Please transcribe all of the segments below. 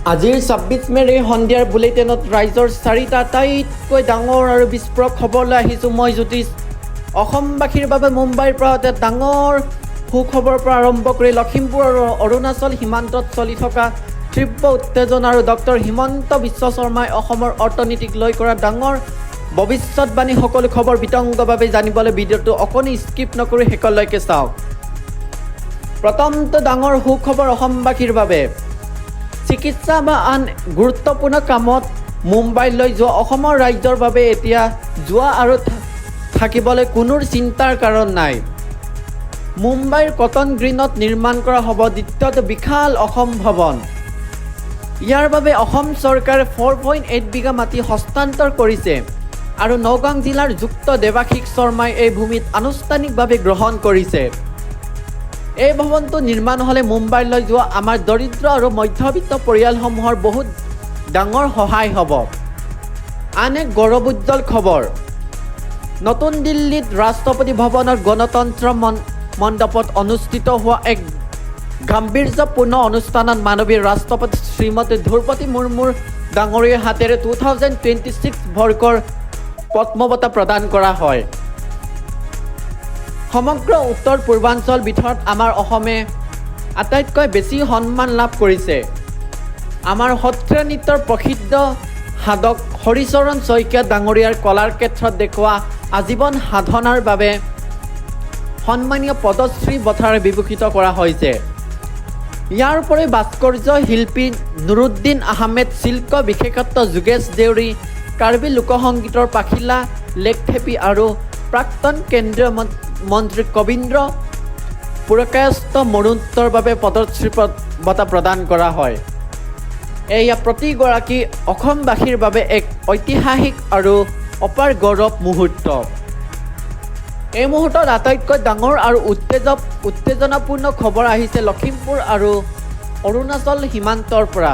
আজিৰ ২৬ মে'ৰ সন্ধিয়াৰ বুলেটিনত ৰাইজৰ চাৰিটা আটাইতকৈ ডাঙৰ আৰু বিস্ফোৰক খবৰলৈ আহিছোঁ মই জ্যোতিষ। অসমবাসীৰ বাবে মুম্বাইৰ পৰা এটা ডাঙৰ সুখবৰৰ পৰা আৰম্ভ কৰি লখিমপুৰ আৰু অৰুণাচল সীমান্তত চলি থকা তীব্ৰ উত্তেজনা আৰু ডক্টৰ হিমন্ত বিশ্ব শৰ্মাই অসমৰ অৰ্থনীতিক লৈ কৰা ডাঙৰ ভৱিষ্যতবাণী সকলো খবৰ বিতংভাৱে জানিবলৈ ভিডিঅ'টো অকণি স্কিপ নকৰি শেষলৈকে চাওক। প্ৰথমটো ডাঙৰ সুখবৰ অসমবাসীৰ বাবে। চিকিৎসা বা আন গুৰুত্বপূৰ্ণ কামত মুম্বাইলৈ যোৱা অসমৰ ৰাইজৰ বাবে এতিয়া যোৱা আৰু থাকিবলৈ কোনো চিন্তাৰ কাৰণ নাই। মুম্বাইৰ কটন গ্ৰীণত নিৰ্মাণ কৰা হ'ব দ্বিতীয়টো বিশাল অসম ভৱন। ইয়াৰ বাবে অসম চৰকাৰে 4.8 বিঘা মাটি হস্তান্তৰ কৰিছে আৰু নগাঁও জিলাৰ যুক্ত দেৱাশিষ শৰ্মাই এই ভূমিত আনুষ্ঠানিকভাৱে গ্ৰহণ কৰিছে। এই ভৱনটো নিৰ্মাণ হ'লে মুম্বাইলৈ যোৱা আমাৰ দৰিদ্ৰ আৰু মধ্যবিত্ত পৰিয়ালসমূহৰ বহুত ডাঙৰ সহায় হ'ব। আন এক গৌৰৱোজ্জ্বল খবৰ। নতুন দিল্লীত ৰাষ্ট্ৰপতি ভৱনৰ গণতন্ত্ৰ মণ্ডপত অনুষ্ঠিত হোৱা এক গাম্ভীৰ্যপূৰ্ণ অনুষ্ঠানত মাননীয় ৰাষ্ট্ৰপতি শ্ৰীমতী দ্ৰৌপদী মুৰ্মুৰ ডাঙৰীয়াৰ হাতেৰে 2026 বৰ্ষৰ পদ্ম বঁটা প্ৰদান কৰা হয়। সমগ্ৰ উত্তৰ পূৰ্বাঞ্চল ভিতৰত আমাৰ অসমে আটাইতকৈ বেছি সন্মান লাভ কৰিছে। আমাৰ সত্ৰীয়া নৃত্যৰ প্ৰসিদ্ধ সাধক হৰিচৰণ শইকীয়া ডাঙৰীয়াৰ কলাৰ ক্ষেত্ৰত দেখুওৱা আজীৱন সাধনাৰ বাবে সন্মানীয় পদ্মশ্ৰী বঁটাৰে বিভূষিত কৰা হৈছে। ইয়াৰ উপৰি ভাস্কৰ্য শিল্পী নুৰুদ্দিন আহমেদ, শিল্প বিশেষজ্ঞ যোগেশ দেউৰী, কাৰ্বি লোকসংগীতৰ পাখিলা লেকথেপী আৰু প্ৰাক্তন কেন্দ্ৰীয় মন্ত্ৰী কবীন্দ্ৰ পুৰকায়স্থ মৰুণৰ বাবে পদ্মশ্ৰী বঁটা প্ৰদান কৰা হয়। এয়া প্ৰতিগৰাকী অসমবাসীৰ বাবে এক ঐতিহাসিক আৰু অপাৰ গৌৰৱ মুহূৰ্ত। এই মুহূৰ্তত আটাইতকৈ ডাঙৰ আৰু উত্তেজনাপূৰ্ণ খবৰ আহিছে লখিমপুৰ আৰু অৰুণাচল সীমান্তৰ পৰা।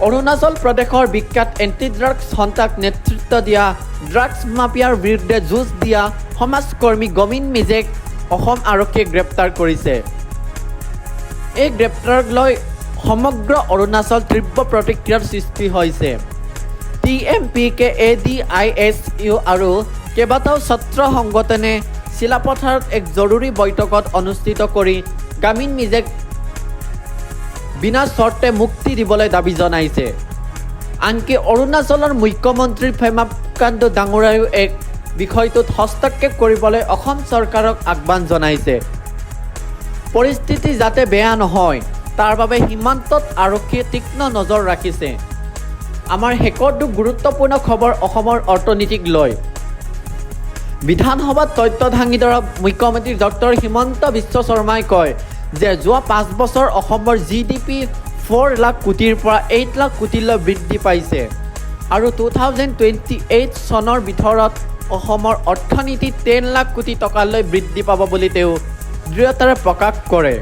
অৰুণাচল প্ৰদেশৰ বিখ্যাত এণ্টি ড্ৰাগছ সন্থাক নেতৃত্ব দিয়া ড্ৰাগছ মাফিয়াৰ বিৰুদ্ধে যুঁজ দিয়া সমাজকৰ্মী গুমিন মিজেক অসম আৰক্ষীয়ে গ্ৰেপ্তাৰ কৰিছে। এই গ্ৰেপ্তাৰক লৈ সমগ্ৰ অৰুণাচল তীব্ৰ প্ৰতিক্ৰিয়াৰ সৃষ্টি হৈছে। TMPK, ADISU আৰু কেইবাটাও ছাত্ৰ সংগঠনে চিলাপথাৰত এক জৰুৰী বৈঠকত অনুষ্ঠিত কৰি গুমিন মিজেক বিনা চৰ্তে মুক্তি দিবলৈ দাবী জনাইছে। আনকি অৰুণাচলৰ মুখ্যমন্ত্ৰী পেমা খাণ্ডু ডাঙৰীয়ায়ো এক বিষয়টোত হস্তক্ষেপ কৰিবলৈ অসম চৰকাৰক আহ্বান জনাইছে। পৰিস্থিতি যাতে বেয়া নহয় তাৰ বাবে সীমান্তত আৰক্ষীয়ে তীক্ষ্ণ নজৰ ৰাখিছে। আমাৰ শেষৰটো গুৰুত্বপূৰ্ণ খবৰ অসমৰ অৰ্থনীতিক লৈ। বিধানসভাত তথ্য দাঙি ধৰা মুখ্যমন্ত্ৰী ডক্টৰ হিমন্ত বিশ্ব শৰ্মাই কয় যে যোৱা 5 বছৰ অসমৰ GDP 4 লাখ কোটিৰ পৰা 8 লাখ কোটিলৈ বৃদ্ধি পাইছে আৰু 2028 চনৰ ভিতৰত অসমৰ অৰ্থনীতি 10 লাখ কোটি টকালৈ বৃদ্ধি পাব বুলি তেওঁ দৃঢ়তাৰে প্ৰকাশ কৰে।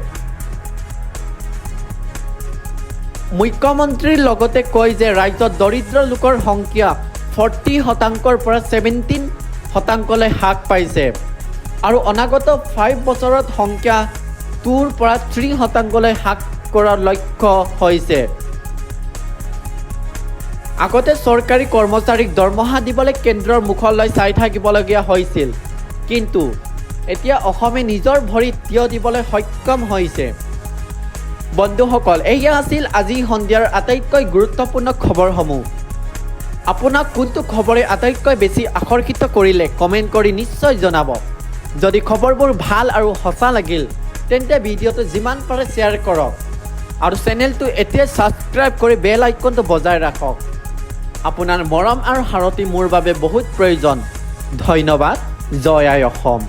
মুখ্যমন্ত্ৰীৰ লগতে কয় যে ৰাজ্যত দৰিদ্ৰ লোকৰ সংখ্যা 40% পৰা 17% হ্ৰাস পাইছে আৰু অনাগত 5 বছৰত সংখ্যা 2 পৰা 3% হ্ৰাস কৰাৰ লক্ষ্য হৈছে। আগতে চৰকাৰী কৰ্মচাৰীক দৰমহা দিবলৈ কেন্দ্ৰৰ মুখলৈ চাই থাকিবলগীয়া হৈছিল, কিন্তু এতিয়া অসমে নিজৰ ভৰিত থিয় দিবলৈ সক্ষম হৈছে। বন্ধুসকল, এয়া আছিল আজি সন্ধিয়াৰ আটাইতকৈ গুৰুত্বপূৰ্ণ খবৰসমূহ। আপোনাক কোনটো খবৰে আটাইতকৈ বেছি আকৰ্ষিত কৰিলে কমেণ্ট কৰি নিশ্চয় জনাব। যদি খবৰবোৰ ভাল আৰু সঁচা লাগিল তেন্তে ভিডিঅ'টো যিমান পাৰে শ্বেয়াৰ কৰক আৰু চেনেলটো এতিয়া ছাবস্ক্ৰাইব কৰি বেল আইকনটো বজাই ৰাখক। আপোনাৰ মৰম আৰু সাৰথি মোৰ বাবে বহুত প্ৰয়োজন। ধন্যবাদ। জয় আই অসম।